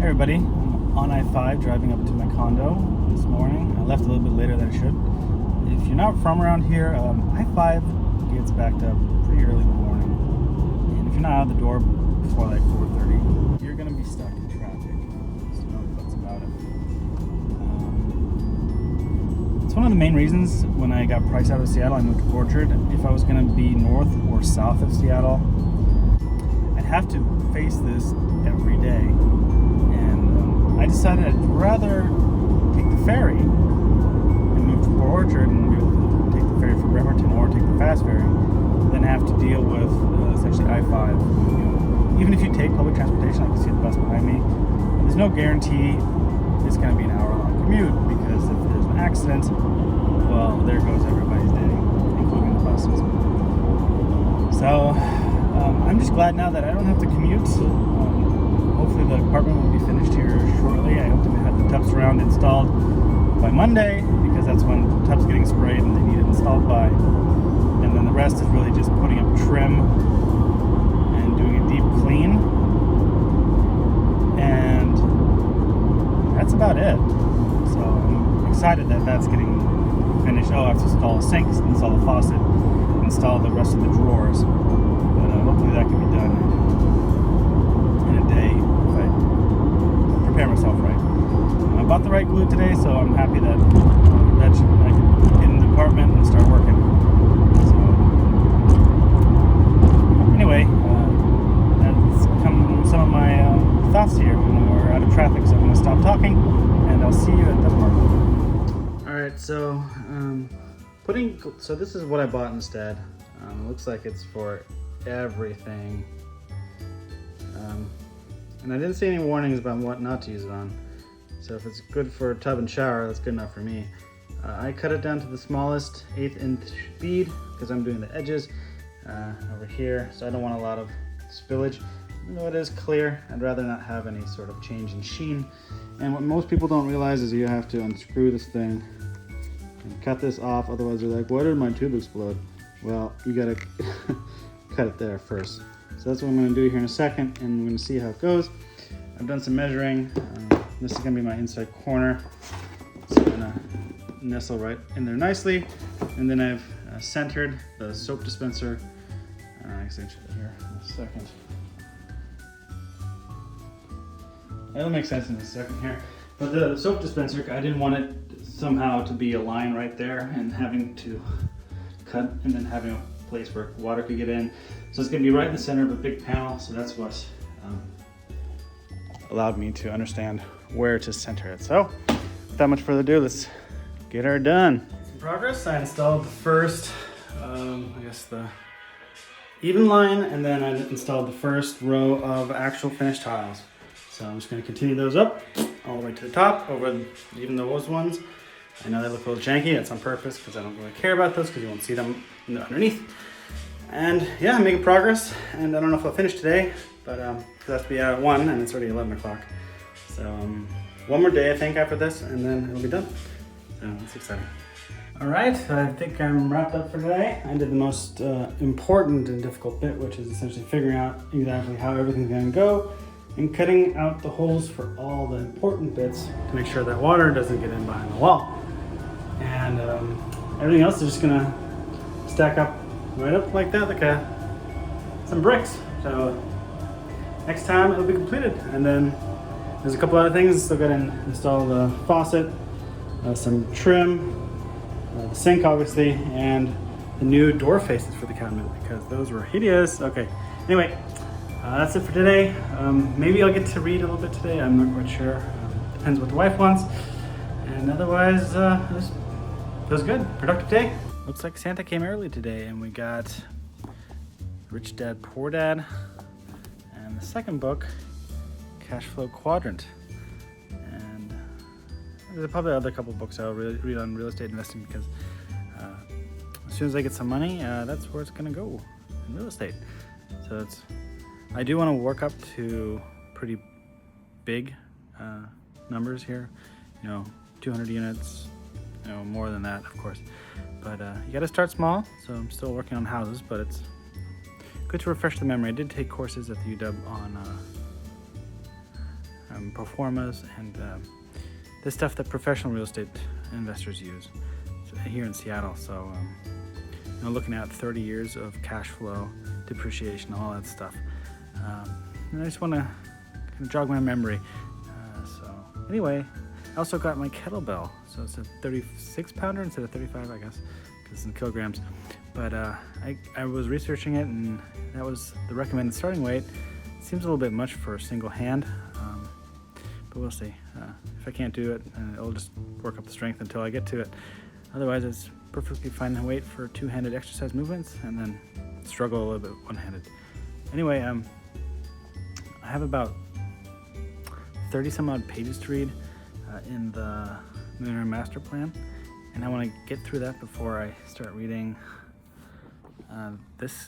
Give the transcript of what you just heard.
Hey everybody, I'm on I-5 driving up to my condo this morning. I left a little bit later than I should. If you're not from around here, I-5 gets backed up pretty early in the morning. And if you're not out of the door before like 4:30, you're going to be stuck in traffic. There's no buts about it. It's one of the main reasons when I got priced out of Seattle, I moved to Orchard. If I was going to be north or south of Seattle, I'd have to face this every day. I decided I'd rather take the ferry and move to Orchard and be able to take the ferry from Bremerton or take the fast ferry than have to deal with essentially I-5. Even if you take public transportation, I can see the bus behind me. There's no guarantee it's going to be an hour-long commute because if there's an accident, well, there goes everybody's day, including the buses. So I'm just glad now that I don't have to commute. Hopefully the apartment will be finished here shortly. I hope to have the tub surround installed by Monday because that's when the tub's getting sprayed and they need it installed by. And then the rest is really just putting up trim and doing a deep clean. And that's about it. So I'm excited that that's getting finished. Oh, I have to install a sink, install a faucet, install the rest of the drawers. But hopefully that can be done in a day. Prepare myself right. I bought the right glue today, so I'm happy that I can get in the apartment and start working. So anyway, that's come some of my thoughts here when we're out of traffic. So I'm going to stop talking, and I'll see you at the apartment. All right, so so this is what I bought instead. It looks like it's for everything. And I didn't see any warnings about what not to use it on. So if it's good for a tub and shower, that's good enough for me. I cut it down to the smallest 1/8 inch bead because I'm doing the edges over here. So I don't want a lot of spillage. Even though it is clear, I'd rather not have any sort of change in sheen. And what most people don't realize is you have to unscrew this thing and cut this off. Otherwise they're like, why did my tube explode? Well, you gotta cut it there first. So that's what I'm going to do here in a second, and we're going to see how it goes. I've done some measuring. This is going to be my inside corner. It's going to nestle right in there nicely. And then I've centered the soap dispenser. I guess I should do here in a second. It'll make sense in a second here. But the soap dispenser, I didn't want it somehow to be a line right there and having to cut and then having a place where water could get in. So it's going to be right in the center of a big panel. So that's what allowed me to understand where to center it. So without much further ado, let's get her done. In progress, I installed the first, I guess the even line, and then I installed the first row of actual finished tiles. So I'm just going to continue those up all the way to the top over even those ones. I know they look a little janky. That's on purpose because I don't really care about those because you won't see them underneath. And yeah, I'm making progress, and I don't know if I'll finish today, but because I have to be out at 1 and it's already 11 o'clock. So one more day I think after this, and then it'll be done. So it's exciting. All right, I think I'm wrapped up for today. I did the most important and difficult bit, which is essentially figuring out exactly how everything's gonna go and cutting out the holes for all the important bits to make sure that water doesn't get in behind the wall. And everything else is just gonna stack up right up like that, like some bricks. So next time it'll be completed. And then there's a couple other things. Still gotta install the faucet, some trim, the sink obviously, and the new door faces for the cabinet because those were hideous. Okay, anyway, that's it for today. Maybe I'll get to read a little bit today. I'm not quite sure. Depends what the wife wants. And otherwise, it was good. Productive day. Looks like Santa came early today, and we got Rich Dad, Poor Dad, and the second book, Cash Flow Quadrant. And there's probably other couple books I'll read on real estate investing because as soon as I get some money, that's where it's gonna go, in real estate. So I do want to work up to pretty big numbers here, 200 units, more than that, of course. But you got to start small. So I'm still working on houses, but it's good to refresh the memory. I did take courses at the UW on proformas, and the stuff that professional real estate investors use here in Seattle. So looking at 30 years of cash flow, depreciation, all that stuff. And I just want to kind of jog my memory. So anyway, I also got my kettlebell. So it's a 36 pounder instead of 35, I guess, because it's in kilograms. But I was researching it, and that was the recommended starting weight. It seems a little bit much for a single hand, but we'll see. If I can't do it, I'll just work up the strength until I get to it. Otherwise, it's perfectly fine weight for two-handed exercise movements, and then struggle a little bit one-handed. Anyway, I have about 30 some odd pages to read in the Millionaire Master Plan, and I want to get through that before I start reading this